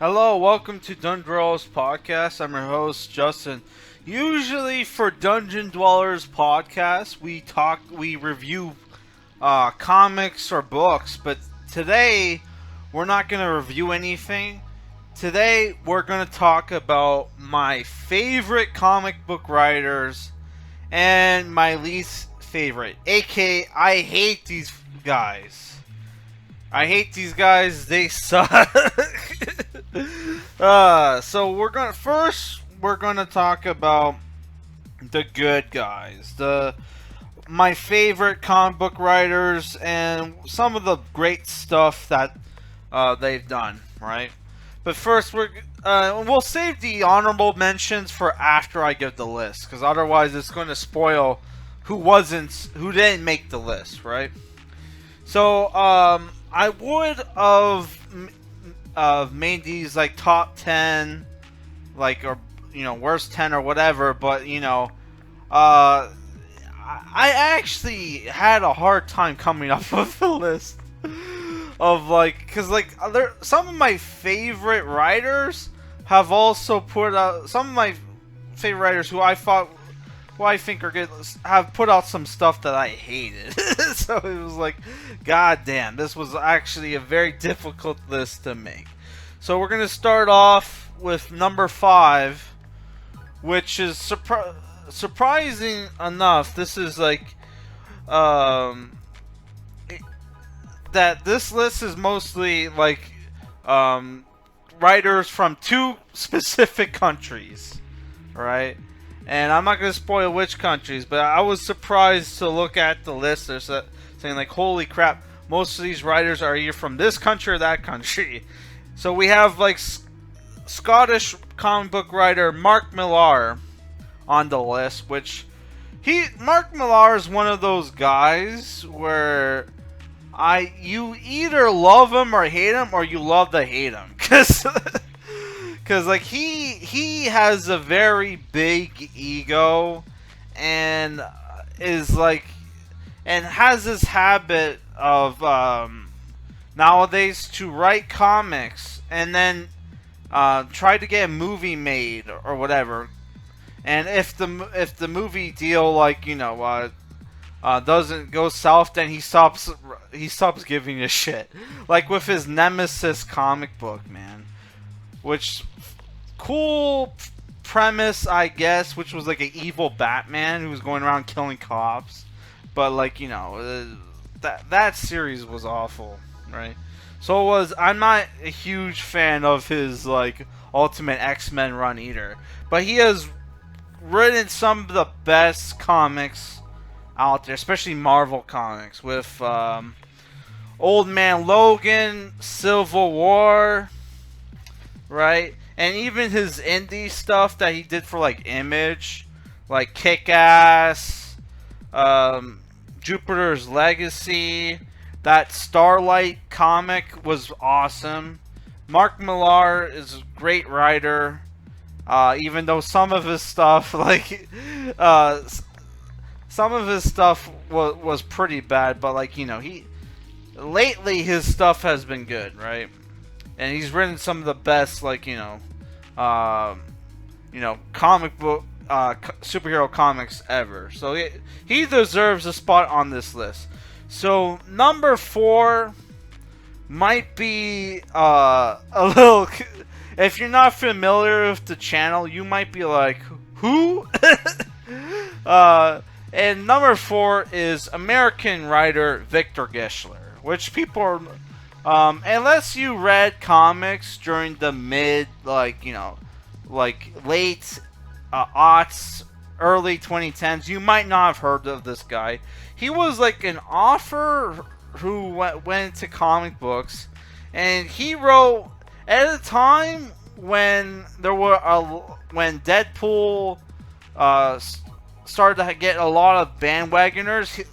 Hello, welcome to Dundrell's podcast. I'm your host, Justin. Usually for Dungeon Dwellers podcast, we review comics or books, but today we're not going to review anything. Today we're going to talk about my favorite comic book writers and my least favorite, aka I hate these guys. I hate these guys. They suck. So we're gonna talk about the good guys, my favorite comic book writers, and some of the great stuff that they've done. Right. But first, we'll save the honorable mentions for after I give the list, because otherwise it's going to spoil who didn't make the list. Right. So I would have made these like top 10, like, or worst 10 or whatever, but I actually had a hard time coming up with a list of because some of my favorite writers have also put out some of my favorite writers who I think are good have put out some stuff that I hated. So it was like, god damn, this was actually a very difficult list to make. So we're gonna start off with number 5, which is surprising enough. This is that this list is mostly writers from 2 specific countries, right? And I'm not going to spoil which countries, but I was surprised to look at the list. They're saying like, holy crap, most of these writers are either from this country or that country. So we have Scottish comic book writer Mark Millar on the list, which Mark Millar is one of those guys where you either love him or hate him, or you love to hate him, because he has a very big ego, and has this habit of nowadays to write comics and then try to get a movie made or whatever. And if the movie deal doesn't go south, then he stops giving a shit. Like with his Nemesis comic book, man, which cool premise, I guess, which was like an evil Batman who was going around killing cops, but that series was awful, right? So I'm not a huge fan of his Ultimate X-Men run either, but he has written some of the best comics out there, especially Marvel comics, with Old Man Logan, Civil War, right? And even his indie stuff that he did for Image, like Kick-Ass, Jupiter's Legacy, that Starlight comic was awesome. Mark Millar is a great writer, even though some of his stuff was pretty bad, but lately his stuff has been good, right? And he's written some of the best comic book superhero comics ever. So he deserves a spot on this list. So number 4 might be a little. If you're not familiar with the channel, you might be like, who? And number 4 is American writer Victor Geschler, which people are, unless you read comics during the late aughts, early 2010s, you might not have heard of this guy. He was an author who went into comic books, and he wrote at a time when when Deadpool started to get a lot of bandwagoners,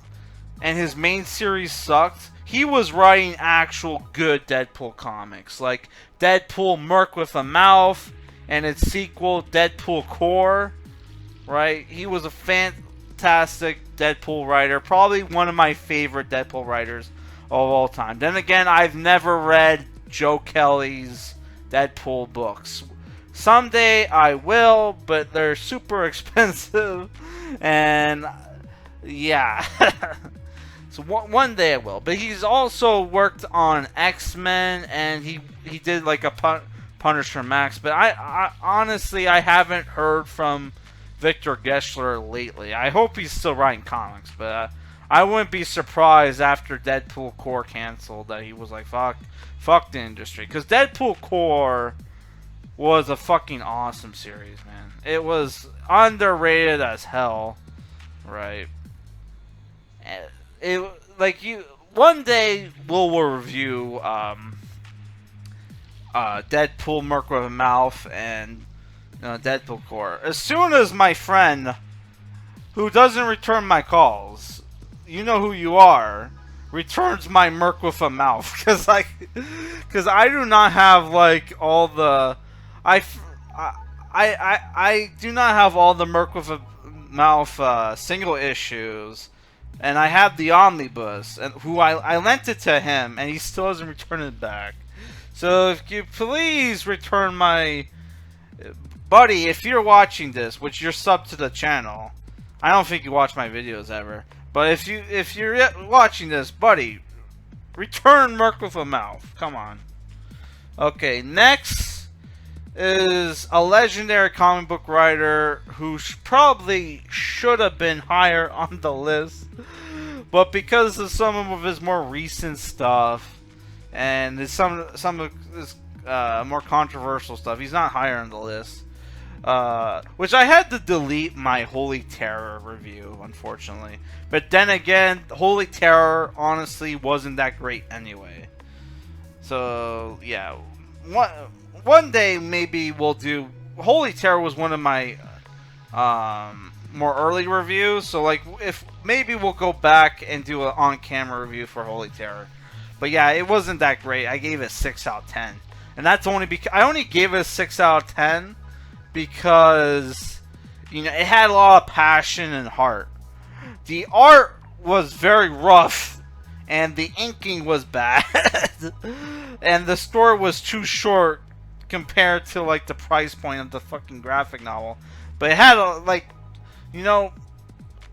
and his main series sucked. He was writing actual good Deadpool comics, like Deadpool Merc with a Mouth and its sequel Deadpool Core, right? He was a fantastic Deadpool writer, probably one of my favorite Deadpool writers of all time. Then again, I've never read Joe Kelly's Deadpool books. Someday I will, but they're super expensive, and yeah. So one day I will. But he's also worked on X-Men, and he did like a Punisher Max. But I honestly I haven't heard from Victor Geschler lately. I hope he's still writing comics, but I wouldn't be surprised after Deadpool Corps canceled that he was like, fuck the industry. Because Deadpool Corps was a fucking awesome series, man. It was underrated as hell, right? It like you one day we'll review Deadpool Merc with a Mouth and Deadpool Corps. As soon as my friend who doesn't return my calls, you know who you are, returns my Merc with a Mouth, because I do not have like all the I do not have all the Merc with a Mouth single issues, and I have the omnibus, and who I lent it to him, and he still hasn't returned it back. So if you please return my buddy, if you're watching this, which you're sub to the channel, I don't think you watch my videos ever, but if you're watching this, buddy, return Merc with a Mouth. Come on. Okay, next is a legendary comic book writer who probably should have been higher on the list, but because of some of his more recent stuff and some of his more controversial stuff, he's not higher on the list. Which I had to delete my Holy Terror review, unfortunately. But then again, Holy Terror honestly wasn't that great anyway. So yeah, one day maybe we'll do. Holy Terror was one of my more early reviews, so like if maybe we'll go back and do an on-camera review for Holy Terror. But yeah, it wasn't that great. I gave it 6 out of 10, and that's only because I only gave it a 6 out of 10 because it had a lot of passion and heart. The art was very rough, and the inking was bad, and the story was too short compared to like the price point of the fucking graphic novel. But it had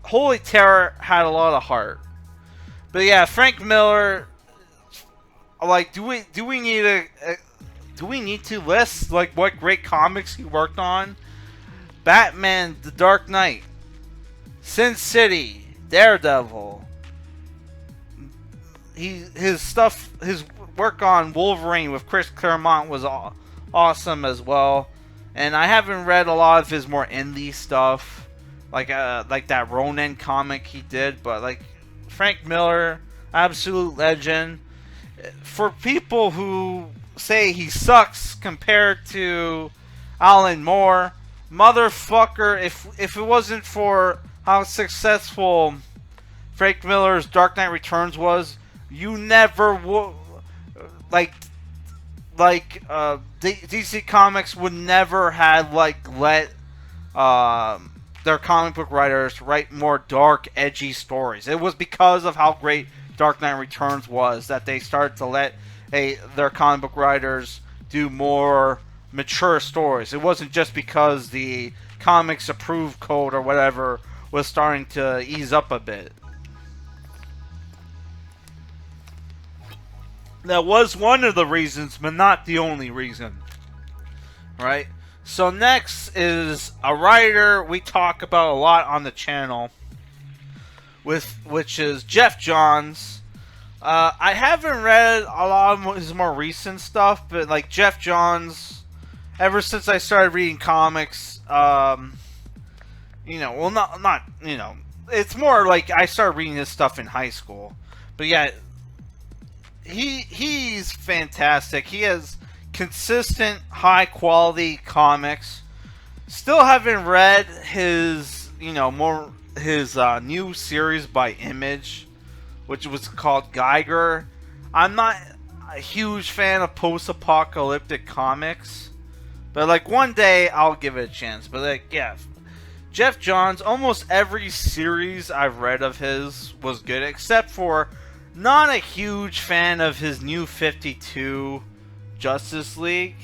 Holy Terror had a lot of heart. But yeah, Frank Miller. Like, do we need to list like what great comics he worked on? Batman, The Dark Knight, Sin City, Daredevil. His work on Wolverine with Chris Claremont was awesome as well. And I haven't read a lot of his more indie stuff, like that Ronin comic he did. But like Frank Miller, absolute legend. For people who say he sucks compared to Alan Moore, motherfucker, if it wasn't for how successful Frank Miller's Dark Knight Returns was, you never would DC Comics would never have let their comic book writers write more dark, edgy stories. It was because of how great Dark Knight Returns was that they started to let their comic book writers do more mature stories. It wasn't just because the comics approved code or whatever was starting to ease up a bit. That was one of the reasons, but not the only reason. Right? So next is a writer we talk about a lot on the channel, which is Geoff Johns. I haven't read a lot of his more recent stuff, but like Geoff Johns, ever since I started reading comics, it's more like I started reading his stuff in high school. But yeah, he's fantastic. He has consistent, high quality comics. Still haven't read his new series by Image, which was called Geiger. I'm not a huge fan of post-apocalyptic comics, but like one day I'll give it a chance. But like, yeah, Geoff Johns, almost every series I've read of his was good, except for not a huge fan of his New 52 Justice League.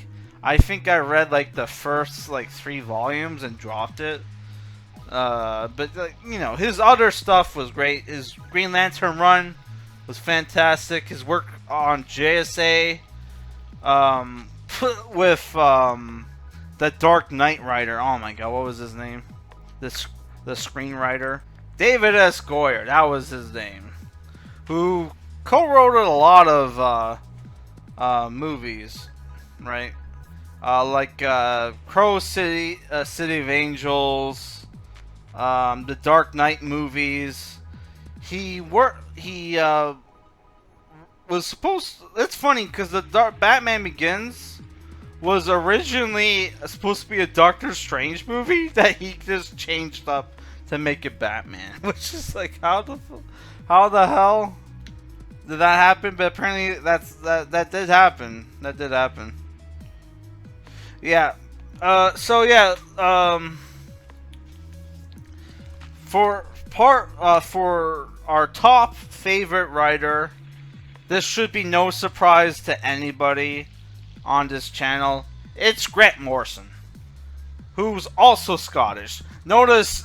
I think I read like the first like 3 volumes and dropped it. But you know, his other stuff was great. His Green Lantern run was fantastic. His work on JSA, with the Dark Knight writer. Oh my God, what was his name? The screenwriter, David S. Goyer. That was his name. Who co-wrote a lot of movies, right? Like Crow City, City of Angels, the Dark Knight movies. He was supposed. It's funny because the Batman Begins was originally supposed to be a Doctor Strange movie that he just changed up to make it Batman, which is like how the hell did that happen? But apparently that did happen. That did happen. Yeah. So yeah. For our top favorite writer, this should be no surprise to anybody on this channel. It's Grant Morrison, who's also Scottish. Notice,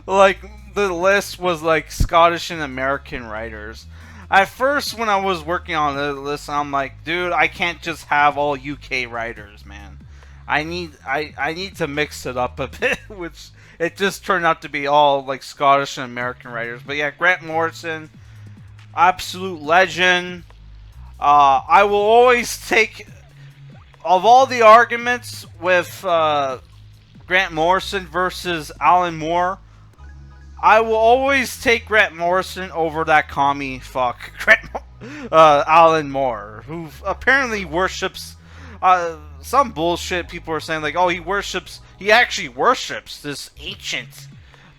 like, the list was like Scottish and American writers. At first, when I was working on the list, I'm like, dude, I can't just have all UK writers, man. I need to mix it up a bit, which it just turned out to be all like Scottish and American writers. But yeah, Grant Morrison, absolute legend. I will always take, of all the arguments with Grant Morrison versus Alan Moore, I will always take Grant Morrison over that commie fuck Alan Moore, who apparently worships some bullshit. People are saying like, oh, he actually worships this ancient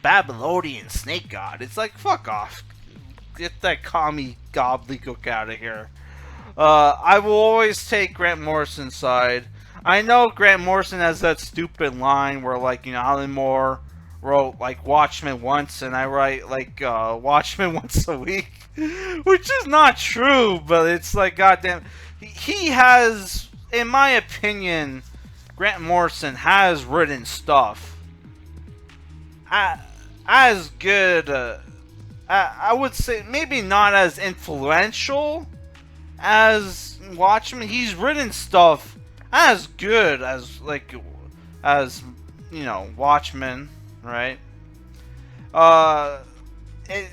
Babylonian snake god. It's like, fuck off. Get that commie gobbledygook out of here. I will always take Grant Morrison's side. I know Grant Morrison has that stupid line where, like, you know, Alan Moore wrote like Watchmen once, and I write like Watchmen once a week, which is not true. But it's like, goddamn, he has, in my opinion, Grant Morrison has written stuff as good. I would say maybe not as influential as Watchmen. He's written stuff as good as, like, as, you know, Watchmen, right?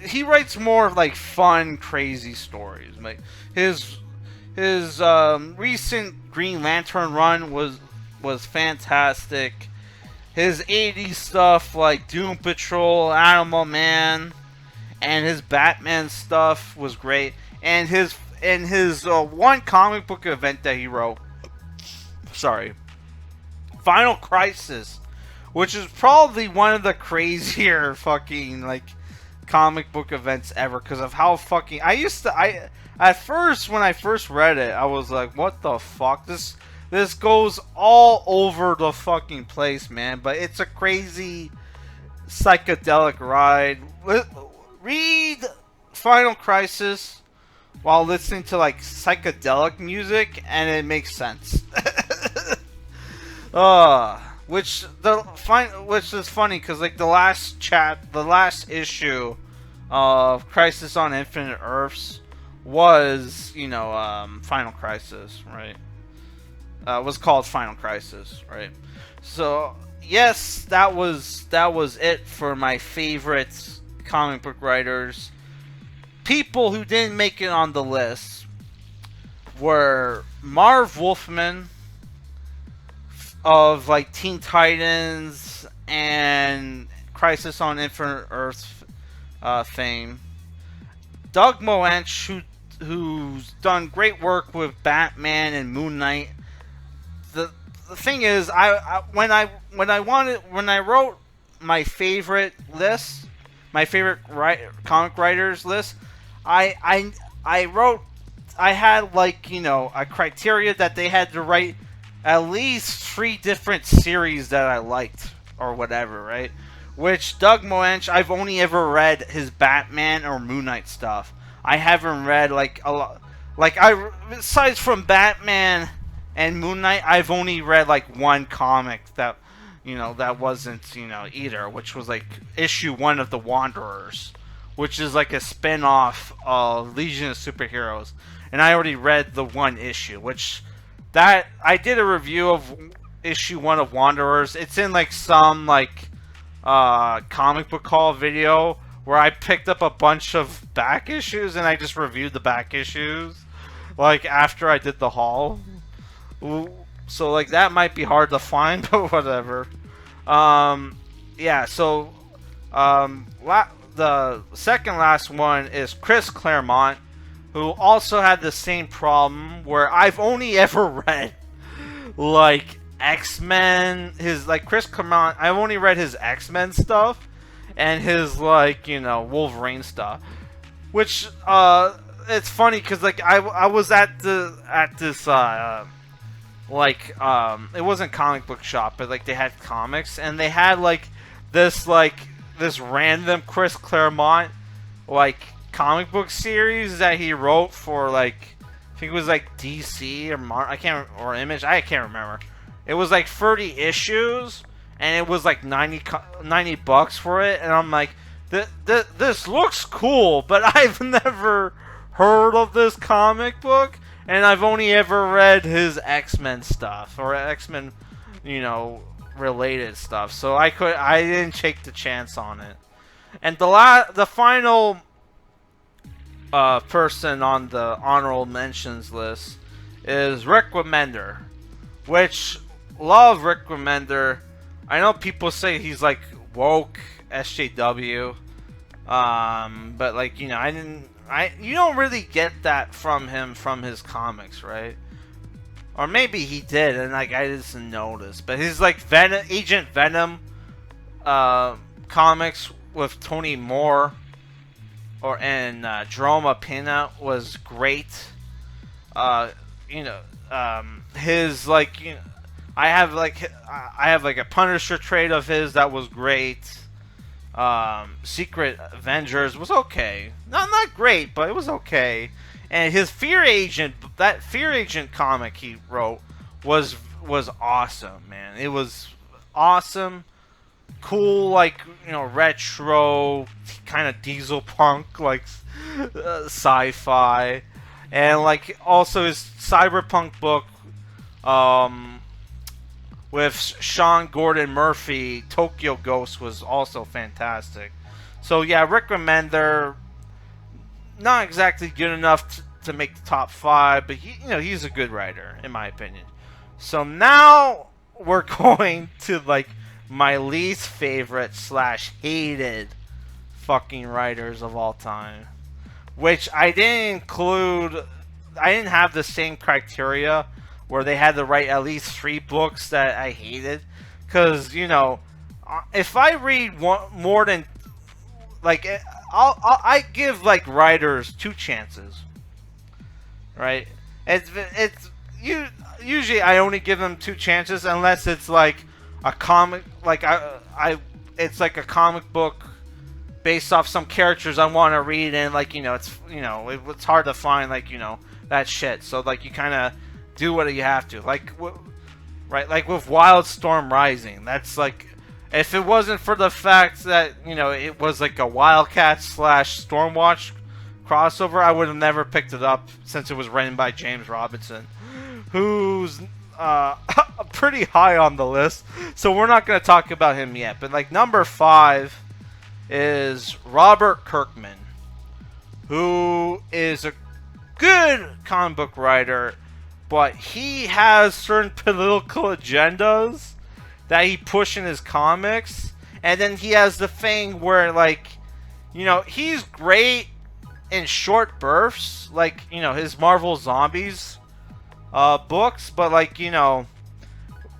He writes more like fun, crazy stories. Like his recent Green Lantern run was fantastic. His 80s stuff like Doom Patrol, Animal Man, and his Batman stuff was great. And his one comic book event that he wrote, Final Crisis, which is probably one of the crazier fucking like comic book events ever, because of how fucking at first, when I first read it, I was like, what the fuck, this goes all over the fucking place, man. But it's a crazy psychedelic ride. Read Final Crisis while listening to like psychedelic music, and it makes sense. Which is funny, because like the last issue of Crisis on Infinite Earths was, you know, Final Crisis, right? Was called Final Crisis, right? So yes, that was it for my favorite comic book writers. People who didn't make it on the list were Marv Wolfman of like Teen Titans and Crisis on Infinite Earths fame, Doug Moench, who's done great work with Batman and Moon Knight. The thing is, when I wrote my favorite list, my favorite comic writers list, I had, like, you know, a criteria that they had to write at least 3 different series that I liked or whatever, right? Which Doug Moench, I've only ever read his Batman or Moon Knight stuff. I haven't read like a lot, like, aside from Batman And Moon Knight, I've only read like one comic that, that wasn't, either, which was like issue 1 of The Wanderers, which is like a spin-off of Legion of Superheroes. And I already read the one issue, which that I did a review of issue 1 of Wanderers. It's in like some like comic book haul video where I picked up a bunch of back issues and I just reviewed the back issues like after I did the haul. So like that might be hard to find, but whatever. Yeah, so the second last one is Chris Claremont, who also had the same problem where I've only ever read like X-Men, his like Chris Claremont, I've only read his X-Men stuff and his like, Wolverine stuff. Which it's funny cuz like I was at this it wasn't comic book shop, but like they had comics and they had like this random Chris Claremont like comic book series that he wrote for like I think it was like DC or Image, I can't remember. It was like 30 issues and it was like $90 for it, and I'm like, this looks cool, but I've never heard of this comic book. And I've only ever read his X-Men stuff or X-Men, related stuff. So I didn't take the chance on it. And the final person on the honorable mentions list is Rick Remender, which love Rick Remender. I know people say he's like woke SJW, but like you don't really get that from him from his comics, right? Or maybe he did, and like I didn't notice. But his like Agent Venom comics with Tony Moore and Jerome Pena was great. His like I have like a Punisher trade of his that was great. Secret Avengers was okay. Not great, but it was okay. And his Fear Agent comic he wrote was awesome, man. It was awesome, cool, like retro kind of diesel punk, like sci-fi, and like also his cyberpunk book, with Sean Gordon Murphy, Tokyo Ghost, was also fantastic. So yeah, Rick Remender, not exactly good enough to make the top 5, but he's a good writer in my opinion. So now we're going to like my least favorite / hated fucking writers of all time, which I didn't include. I didn't have the same criteria where they had to write at least 3 books that I hated, because if I read more than like I give like writers 2 chances, right? Usually I only give them 2 chances unless it's like a comic, like it's like a comic book based off some characters I want to read, and like it's hard to find like that shit, so like you kind of do what you have to, like right, like with Wildstorm Rising. That's like, if it wasn't for the fact that it was like a Wildcat / Stormwatch crossover, I would have never picked it up, since it was written by James Robinson, who's pretty high on the list. So we're not going to talk about him yet. But like number 5 is Robert Kirkman, who is a good comic book writer, but he has certain political agendas that he pushes in his comics. And then he has the thing where, like, he's great in short bursts, like, his Marvel Zombies books. But, like,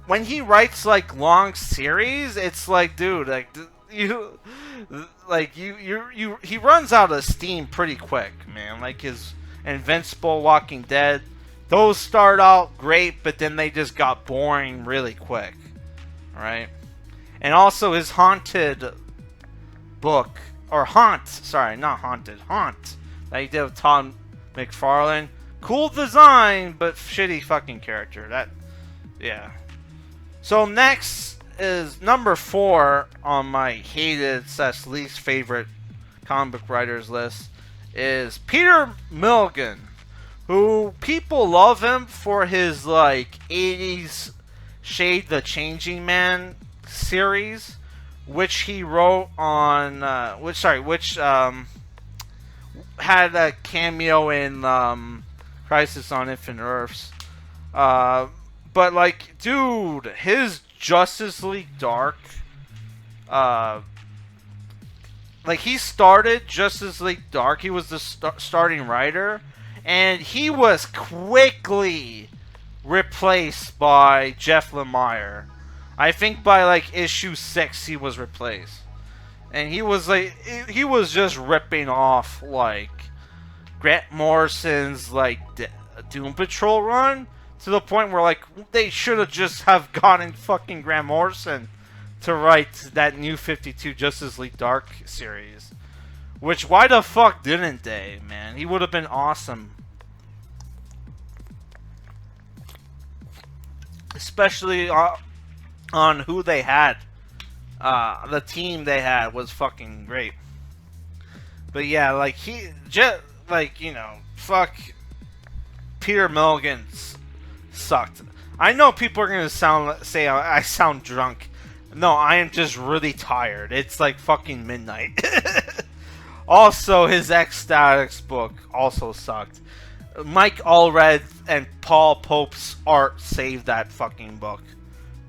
when he writes, like, long series, it's like, dude, like, he runs out of steam pretty quick, man. Like, his Invincible, Walking Dead, those start out great, but then they just got boring really quick, right? And also his Haunted book, or Haunt, sorry, not Haunted, Haunt, that he did with Todd McFarlane, Cool design, but shitty fucking character. Yeah. So next is number 4 on my hated / least favorite comic book writers list is Peter Milligan, who people love him for his like 80s Shade the Changing Man series, which he wrote on which had a cameo in Crisis on Infinite Earths. But like, dude, his Justice League Dark, like he started Justice League Dark. He was the starting writer, and he was quickly replaced by Jeff Lemire. I think by like issue 6 he was replaced, and he was just ripping off like Grant Morrison's like Doom Patrol run, to the point where like they should have just have gotten fucking Grant Morrison to write that new 52 Justice League Dark series. Which, why the fuck didn't they, man? He would have been awesome. Especially on who they had. The team they had was fucking great. But yeah, like fuck, Peter Milligan sucked. I know people are gonna say I sound drunk. No, I am just really tired. It's like fucking midnight. Also, his Ecstatics book also sucked. Mike Allred and Paul Pope's art saved that fucking book,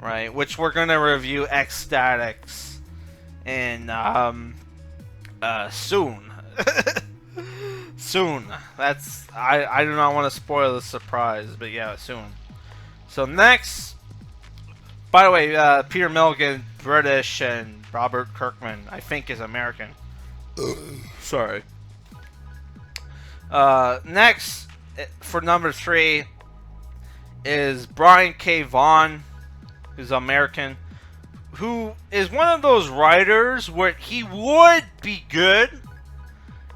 right? Which we're gonna review Ecstatics in soon. Soon. That's I do not want to spoil the surprise, but yeah, soon. So next, by the way, Peter Milligan, British, and Robert Kirkman, I think, is American. Sorry. Next, for number 3, is Brian K. Vaughan, who's American, who is one of those writers where he would be good.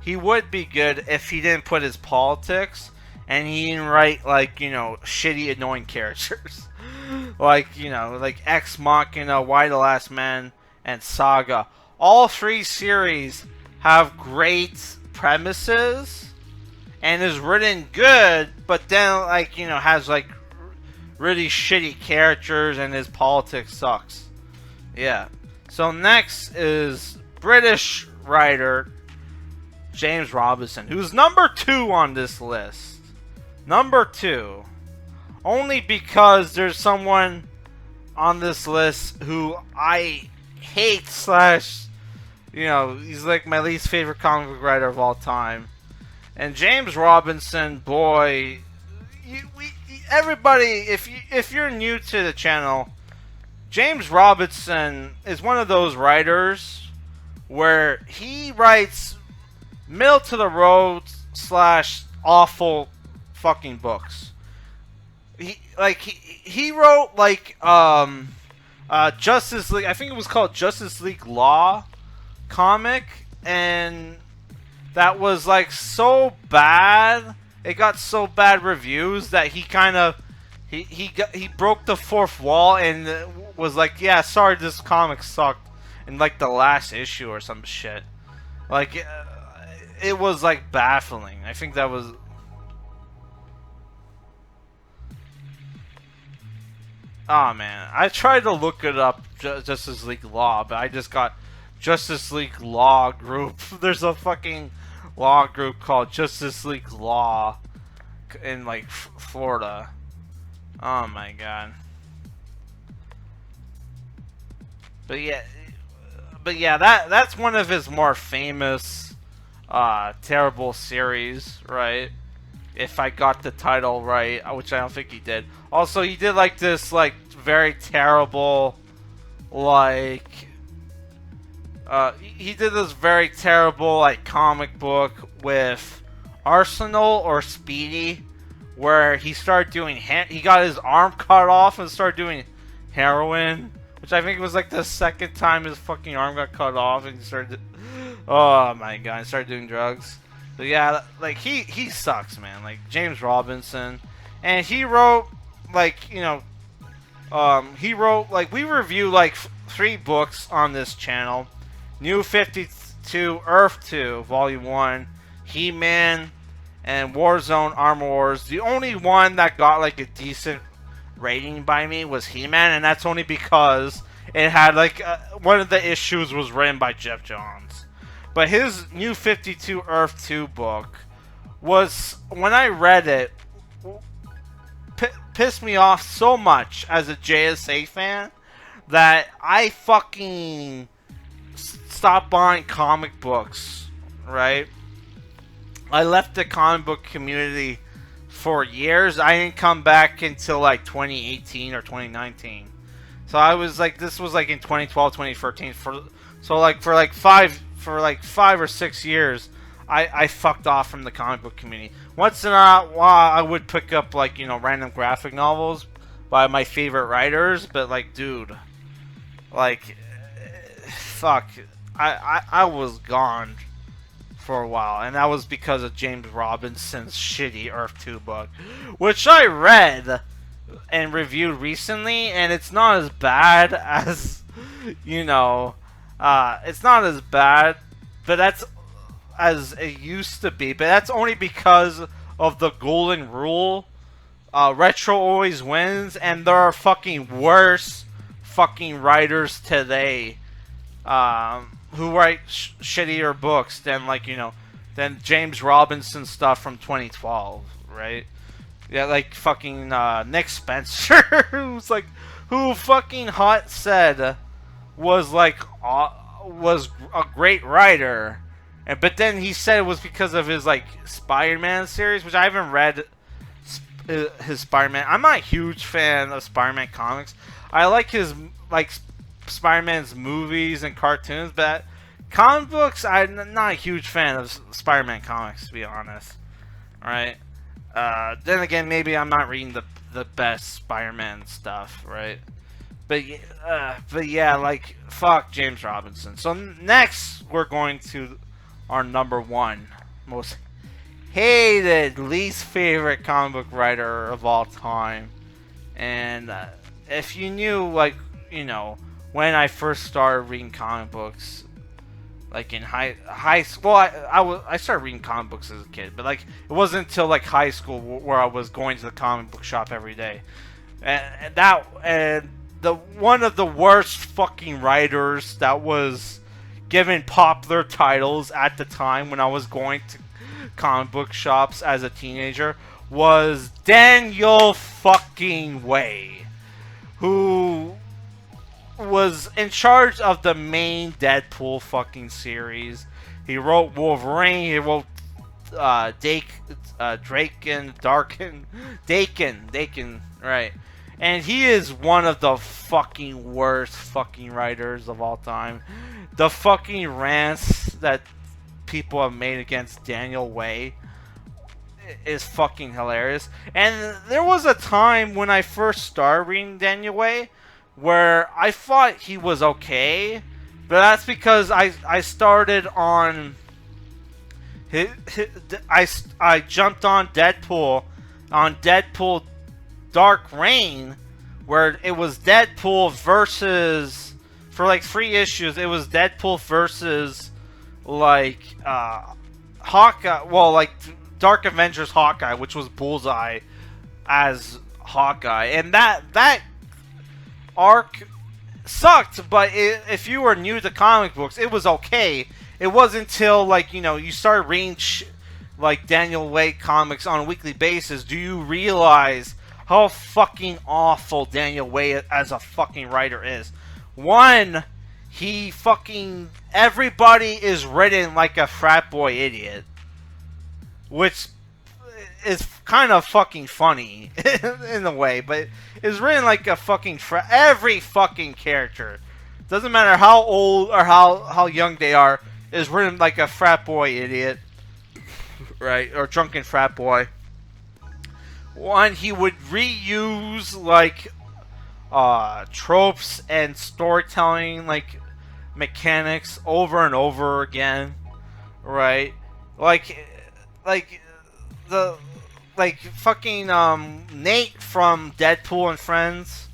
He would be good if he didn't put his politics and he didn't write, like, you know, shitty, annoying characters. Like, you know, like Ex Machina, Why the Last Man, and Saga. All 3 series have great premises and is written good, but then, like, you know, has, like, really shitty characters and his politics sucks. Yeah. So next is British writer James Robinson, who's number 2 on this list. Number 2. Only because there's someone on this list who I hate / you know, he's like my least favorite comic book writer of all time. And James Robinson, boy, everybody, if you're new to the channel, James Robinson is one of those writers where he writes middle to the road / awful fucking books. He wrote like Justice League, I think it was called Justice League Law comic, and that was like so bad, it got so bad reviews that he kind of he broke the fourth wall and was like, yeah, sorry, this comic sucked, in like the last issue or some shit. Like, it was like baffling. I think that was. Oh man, I tried to look it up, Justice League Law, but I just got Justice League Law Group. There's a fucking law group called Justice League Law in like Florida. Oh my god. But yeah, that's one of his more famous terrible series, right? If I got the title right, which I don't think he did. Also, he did like this like very terrible like he did this very terrible like comic book with Arsenal or Speedy, where he started doing he got his arm cut off and started doing heroin, which I think was like the second time his fucking arm got cut off, and he started. Oh my god, he started doing drugs. But yeah, like he sucks, man. Like James Robinson, and he wrote like he wrote like we review like 3 books on this channel: New 52, Earth 2, Volume 1, He-Man, and Warzone Armor Wars. The only one that got like a decent rating by me was He-Man, and that's only because it had like one of the issues was written by Jeff Johns. But his New 52 Earth 2 book was, when I read it, pissed me off so much as a JSA fan that I fucking stopped buying comic books, right? I left the comic book community for years. I didn't come back until like 2018 or 2019. So I was like, this was like in 2012, 2013. For like 5 or 6 years, I fucked off from the comic book community. Once in a while, I would pick up like random graphic novels by my favorite writers, but like, dude, like, fuck, I was gone for a while, and that was because of James Robinson's shitty Earth 2 book, which I read and reviewed recently, and it's not as bad as it's not as bad, but that's as it used to be. But that's only because of the golden rule. Retro always wins, and there are fucking worse fucking writers today who write shittier books than than James Robinson stuff from 2012, right? Yeah, like fucking Nick Spencer, who fucking Hot said was was a great writer, but then he said it was because of his like Spider-Man series, which I haven't read. His Spider-Man, I'm not a huge fan of Spider-Man comics. I like his Spider-Man's movies and cartoons, but comic books, I'm not a huge fan of Spider-Man comics, to be honest. Alright? Then again, maybe I'm not reading the best Spider-Man stuff, right? But yeah, like, fuck James Robinson. So next, we're going to our number 1 most hated, least favorite comic book writer of all time. And if you knew, when I first started reading comic books, like in high school, I started reading comic books as a kid, but like it wasn't until like high school where I was going to the comic book shop every day, and the one of the worst fucking writers that was given popular titles at the time when I was going to comic book shops as a teenager was Daniel fucking Way, who was in charge of the main Deadpool fucking series. He wrote Wolverine, he wrote Daken, right? And he is one of the fucking worst fucking writers of all time. The fucking rants that people have made against Daniel Way is fucking hilarious. And there was a time when I first started reading Daniel Way where I thought he was okay, but that's because I started on I jumped on Deadpool Dark Reign, where it was Deadpool versus, for like 3 issues, it was Deadpool versus Hawkeye, well, like Dark Avengers Hawkeye, which was Bullseye as Hawkeye, and that arc sucked. But if you were new to comic books, it was okay. It wasn't until you started reading Daniel Way comics on a weekly basis do you realize how fucking awful Daniel Way as a fucking writer is. One, he fucking, everybody is written like a frat boy idiot, which is kind of fucking funny in a way, but it's written like a fucking every fucking character, doesn't matter how old or how young they are, is written like a frat boy idiot, right, or drunken frat boy. One, he would reuse tropes and storytelling mechanics over and over again, right? like the like fucking Nate from Deadpool and Friends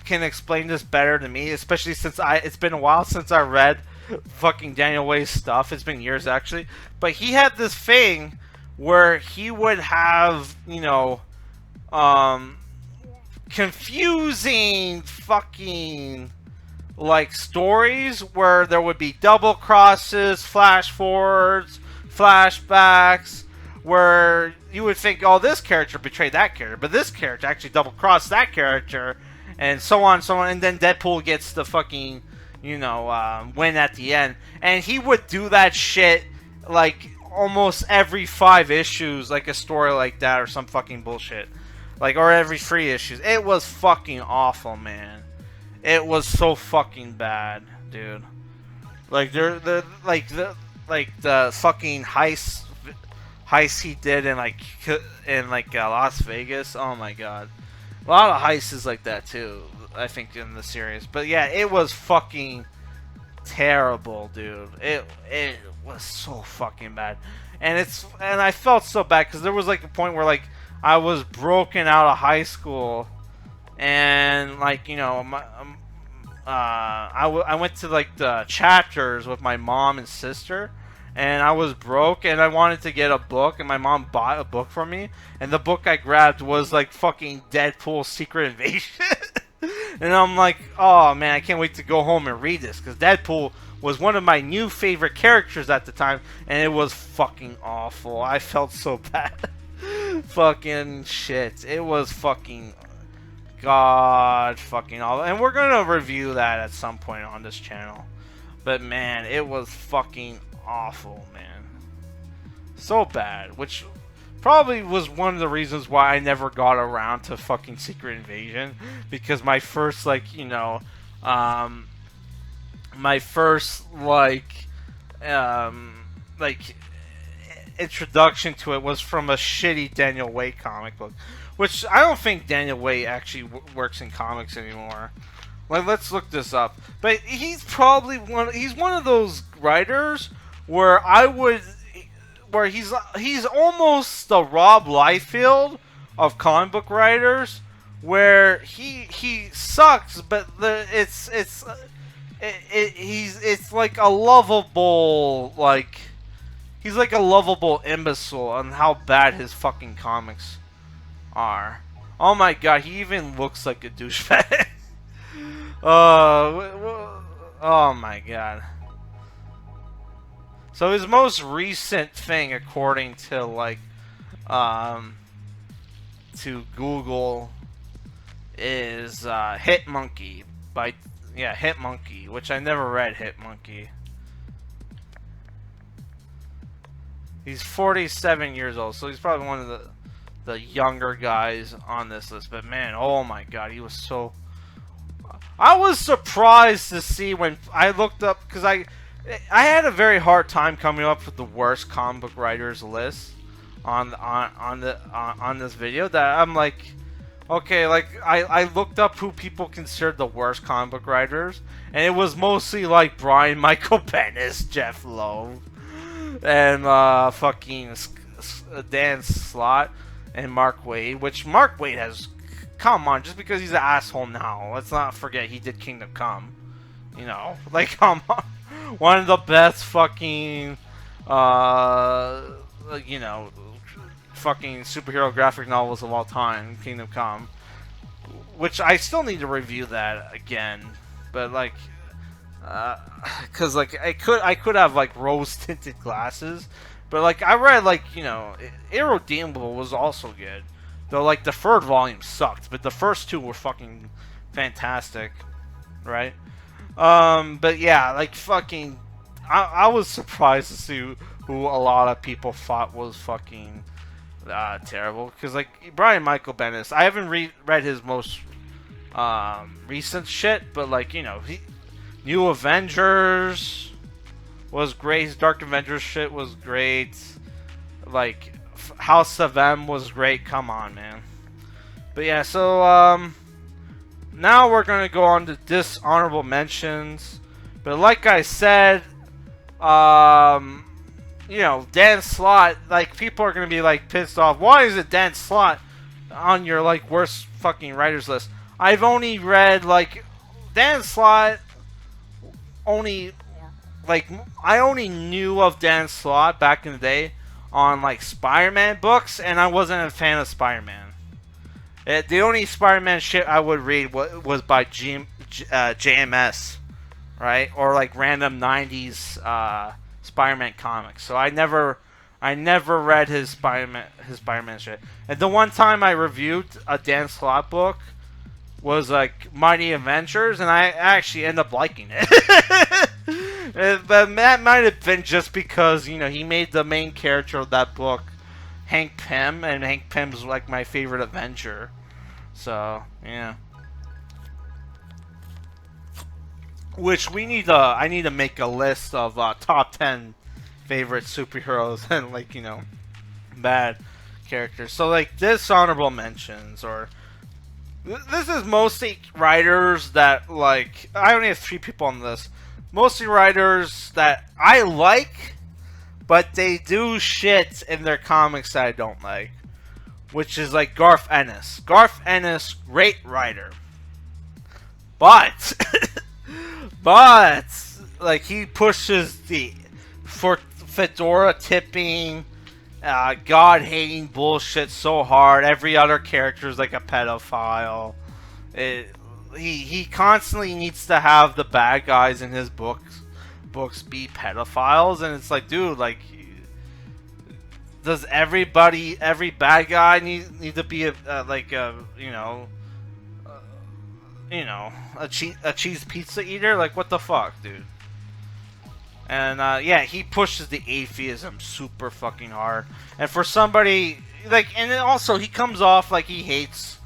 can explain this better than me, especially since it's been a while since I read fucking Daniel Way's stuff. It's been years actually, but he had this thing where he would have, you know, confusing fucking like stories where there would be double crosses, flash forwards, flashbacks, where you would think, oh, this character betrayed that character, but this character actually double crossed that character, and so on, so on. And then Deadpool gets the fucking, you know, win at the end, and he would do that shit like almost every 5 issues, like a story like that or some fucking bullshit, like, or every 3 issues. It was fucking awful, man. It was so fucking bad, dude. Like the fucking heist he did in Las Vegas. Oh my god, a lot of heists like that too, I think, in the series. But yeah, it was fucking terrible, dude. It was so fucking bad, and I felt so bad because there was like a point where like I was broken out of high school. And like, you know, I went to like the chapters with my mom and sister, and I was broke and I wanted to get a book, and my mom bought a book for me, and the book I grabbed was like fucking Deadpool Secret Invasion. And I'm like, oh man, I can't wait to go home and read this, because Deadpool was one of my new favorite characters at the time, and it was fucking awful. I felt so bad. Fucking shit. It was fucking god fucking awful. And we're gonna review that at some point on this channel. But man, it was fucking awful, man. So bad. Which probably was one of the reasons why I never got around to fucking Secret Invasion. Because my first, like, you know, my first, like introduction to it was from a shitty Daniel Way comic book, which I don't think Daniel Way actually works in comics anymore. Like, let's look this up. But he's probably he's one of those writers where he's almost the Rob Liefeld of comic book writers, where he sucks, but it's like a lovable, like, he's like a lovable imbecile on how bad his fucking comics are. Oh my god, he even looks like a douchebag. Oh my god. So his most recent thing, according to like to Google, is Hit Monkey by Hit Monkey, which I never read Hit Monkey. He's 47 years old, so he's probably one of the younger guys on this list. But man, oh my god, he was so... I was surprised to see when I looked up, because I had a very hard time coming up with the worst comic book writers list on this video, that I'm like, okay, like I looked up who people considered the worst comic book writers, and it was mostly like Brian Michael Bendis, Jeff Loeb, and fucking Dan Slott and Mark Waid, which Mark Waid has, come on, just because he's an asshole now, let's not forget he did Kingdom Come, you know, like, come on, one of the best fucking you know, fucking superhero graphic novels of all time, Kingdom Come, which I still need to review that again, but like, cause like I could have like rose tinted glasses, but like I read, like, you know, Irredeemable was also good, though like the third volume sucked, but the first 2 were fucking fantastic, right? But yeah, like fucking, I was surprised to see who a lot of people thought was fucking terrible, because like Brian Michael Bendis, I haven't read his most recent shit, but like, you know, New Avengers was great. His Dark Avengers shit was great. Like House of M was great. Come on, man. But yeah, so now we're gonna go on to dishonorable mentions. But like I said, you know, Dan Slott, like, people are gonna be, like, pissed off. Why is it Dan Slott on your, like, worst fucking writers list? I've only read, like, Dan Slott only, like, I only knew of Dan Slott back in the day on, like, Spider-Man books, and I wasn't a fan of Spider-Man. The only Spider-Man shit I would read was by JMS, right? Or, like, random 90s, Spider-Man comics. So I never read his Spider-Man shit. And the one time I reviewed a Dan Slott book was like Mighty Avengers, and I actually ended up liking it. But that might have been just because, you know, he made the main character of that book Hank Pym, and Hank Pym's like my favorite Avenger. So yeah. Which I need to make a list of top 10 favorite superheroes and, like, you know, bad characters. So, like, dishonorable mentions, or this is mostly writers that, like, I only have 3 people on this. Mostly writers that I like, but they do shit in their comics that I don't like. Which is like Garth Ennis. Garth Ennis, great writer. But like, he pushes the fedora tipping, God hating bullshit so hard. Every other character is like a pedophile. He constantly needs to have the bad guys in his books be pedophiles, and it's like, dude, like, does every bad guy need to be a cheese pizza eater? Like, what the fuck, dude? And yeah, he pushes the atheism super fucking hard. And for somebody like, and then also he comes off like he hates.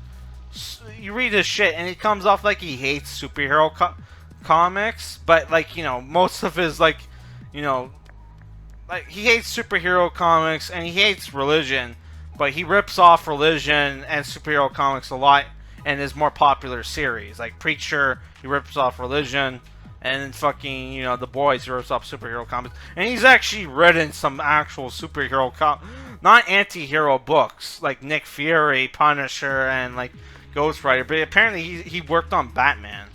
You read his shit, and it comes off like he hates superhero comics, but, like, you know, most of his, like, you know, like, he hates superhero comics and he hates religion, but he rips off religion and superhero comics a lot in his more popular series. Like Preacher, he rips off religion, and then fucking, you know, The Boys, he rips off superhero comics. And he's actually written some actual superhero not anti-hero books, like Nick Fury, Punisher, and, like, Ghost Rider, but apparently he worked on Batman,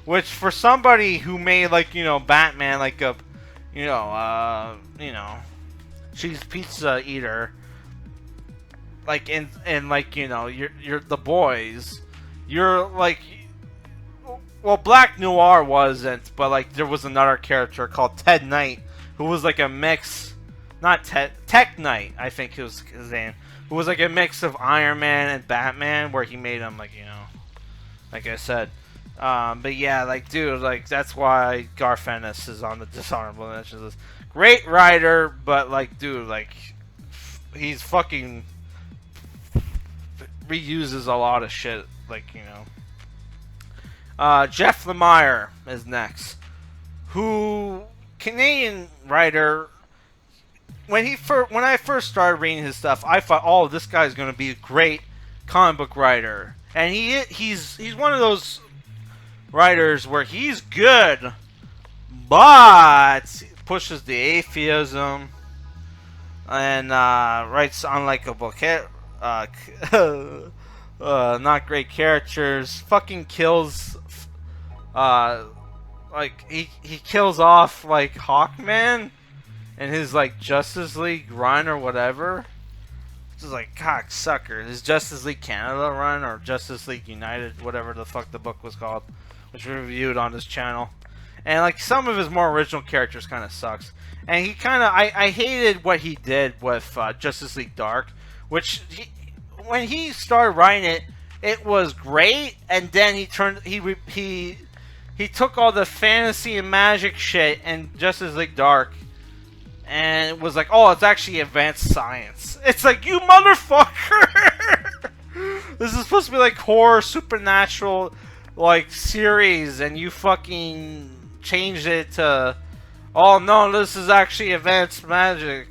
which, for somebody who made, like, you know, Batman like a, you know, cheese pizza eater, like, in like, you know, you're The Boys, you're like, well, Black Noir wasn't, but, like, there was another character called Ted Knight who was like a mix, not Tech Knight, I think it was his name. Who was like a mix of Iron Man and Batman, where he made him, like, you know, like I said. But yeah, like, dude, like, that's why Garth Ennis is on the dishonorable mentions list. Great writer, but, like, dude, like, he's fucking reuses a lot of shit, like, you know. Jeff Lemire is next, who, Canadian writer. When I first started reading his stuff, I thought, oh, this guy's gonna be a great comic book writer, and he's one of those writers where he's good, but pushes the atheism and writes unlikable not great characters. Fucking kills, like, he kills off, like, Hawkman in his, like, Justice League run or whatever. Just like, cocksucker. His Justice League Canada run, or Justice League United, whatever the fuck the book was called, which we reviewed on this channel. And, like, some of his more original characters kind of sucks. And he kind of, I hated what he did with Justice League Dark, which when he started writing it was great, and then he took all the fantasy and magic shit in Justice League Dark, and it was like, oh, it's actually advanced science. It's like, you motherfucker! This is supposed to be like horror, supernatural, like, series, and you fucking changed it to, oh no, this is actually advanced magic.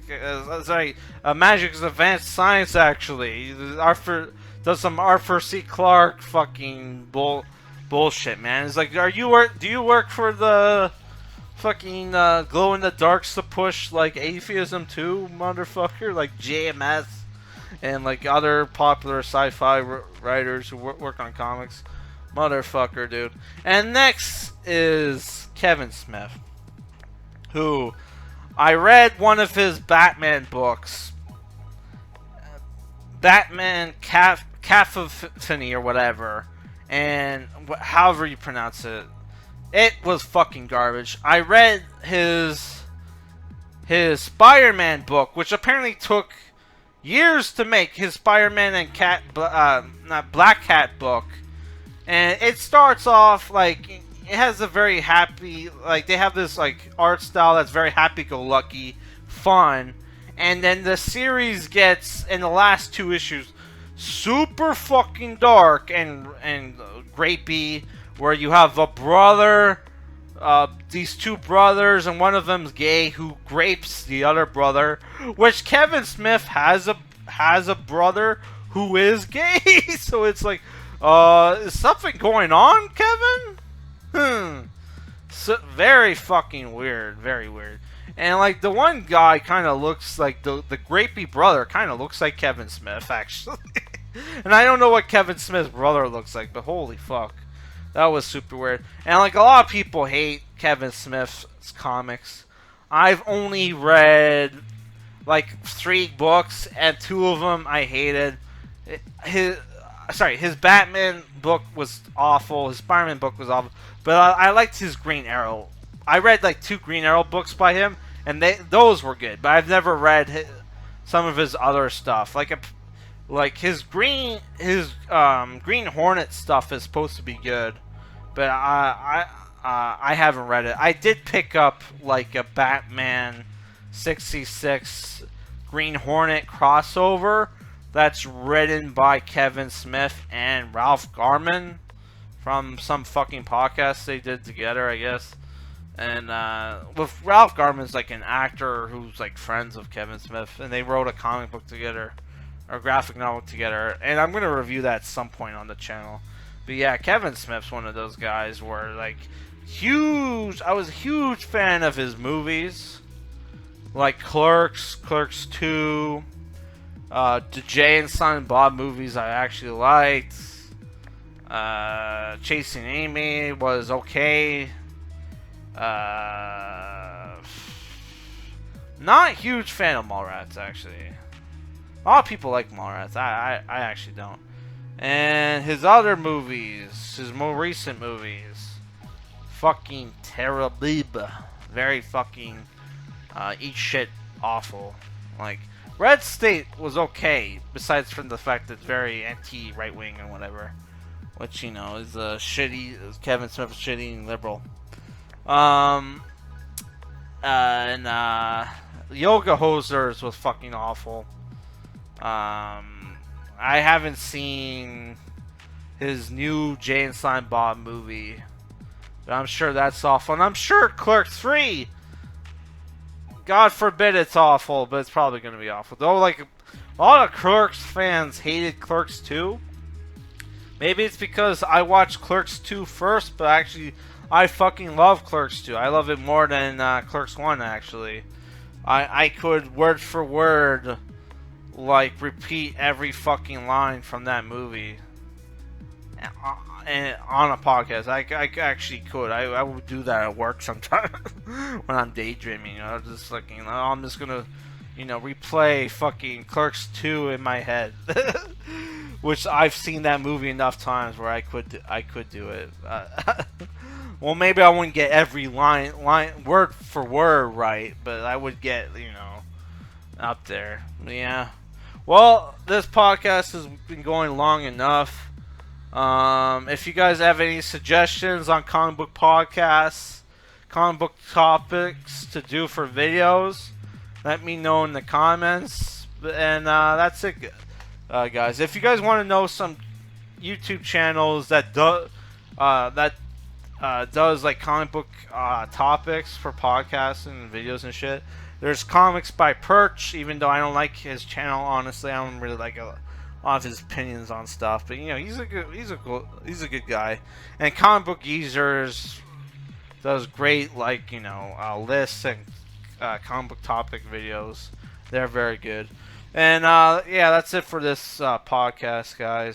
Sorry, magic is advanced science, actually. Does some Arthur C. Clarke fucking bullshit, man. It's like, do you work for the fucking glow in the darks to push like atheism too, motherfucker, like JMS and like other popular sci-fi writers who work on comics, motherfucker, dude. And next is Kevin Smith, who I read one of his Batman books, Batman Cacophony or whatever, and however you pronounce it. It was fucking garbage. I read his Spider-Man book, which apparently took years to make. His Spider-Man and Black Cat book, and it starts off like it has a very happy, like they have this like art style that's very happy-go-lucky, fun, and then the series gets in the last 2 issues super fucking dark and grapey. Where you have a brother, these 2 brothers, and one of them's gay who grapes the other brother. Which Kevin Smith has a brother who is gay, so it's like, is something going on, Kevin? So, very fucking weird, very weird. And like the one guy kind of looks like the grapey brother kind of looks like Kevin Smith actually. And I don't know what Kevin Smith's brother looks like, but holy fuck. That was super weird. And like a lot of people hate Kevin Smith's comics. I've only read like 3 books, and 2 of them I hated. His Batman book was awful. His Spider-Man book was awful. But I liked his Green Arrow. I read like 2 Green Arrow books by him, and those were good. But I've never read some of his other stuff. Like his Green Hornet stuff is supposed to be good, but I haven't read it. I did pick up like a Batman 66 Green Hornet crossover that's written by Kevin Smith and Ralph Garman from some fucking podcast they did together, I guess. And with Ralph Garman's like an actor who's like friends of Kevin Smith, and they wrote a comic book together. Or graphic novel together, and I'm gonna review that at some point on the channel. But yeah, Kevin Smith's one of those guys where like I was a huge fan of his movies, like Clerks, Clerks 2, the Jay and Silent Bob movies I actually liked. Chasing Amy was okay. Not a huge fan of Mallrats actually. A lot of people like Mallrats. I actually don't. And his other movies, his more recent movies, fucking terrible. Very fucking eat shit awful. Like Red State was okay, besides from the fact that it's very anti-right wing and whatever, which you know is a shitty. Kevin Smith is shitty and liberal. And Yoga Hosers was fucking awful. I haven't seen his new Jay and Silent Bob movie, but I'm sure that's awful. And I'm sure Clerks 3, God forbid it's awful, but it's probably going to be awful. Though, like, a lot of Clerks fans hated Clerks 2. Maybe it's because I watched Clerks 2 first, but actually, I fucking love Clerks 2. I love it more than Clerks 1, actually. I could, word for word, like repeat every fucking line from that movie and on a podcast. I actually could. I would do that at work sometimes when I'm daydreaming. You know, just like, you know, I'm just gonna, you know, replay fucking Clerks 2 in my head, which I've seen that movie enough times where I could do it. Well, maybe I wouldn't get every line word for word right, but I would get, you know, up there. Yeah. Well, this podcast has been going long enough. If you guys have any suggestions on comic book podcasts, comic book topics to do for videos, let me know in the comments. And that's it, guys. If you guys want to know some YouTube channels that does like comic book topics for podcasts and videos and shit, there's Comics by Perch. Even though I don't like his channel, honestly, I don't really like a lot of his opinions on stuff. But you know, he's a good guy. And Comic Book Geezers does great, like, lists and comic book topic videos. They're very good. And yeah, that's it for this podcast, guys.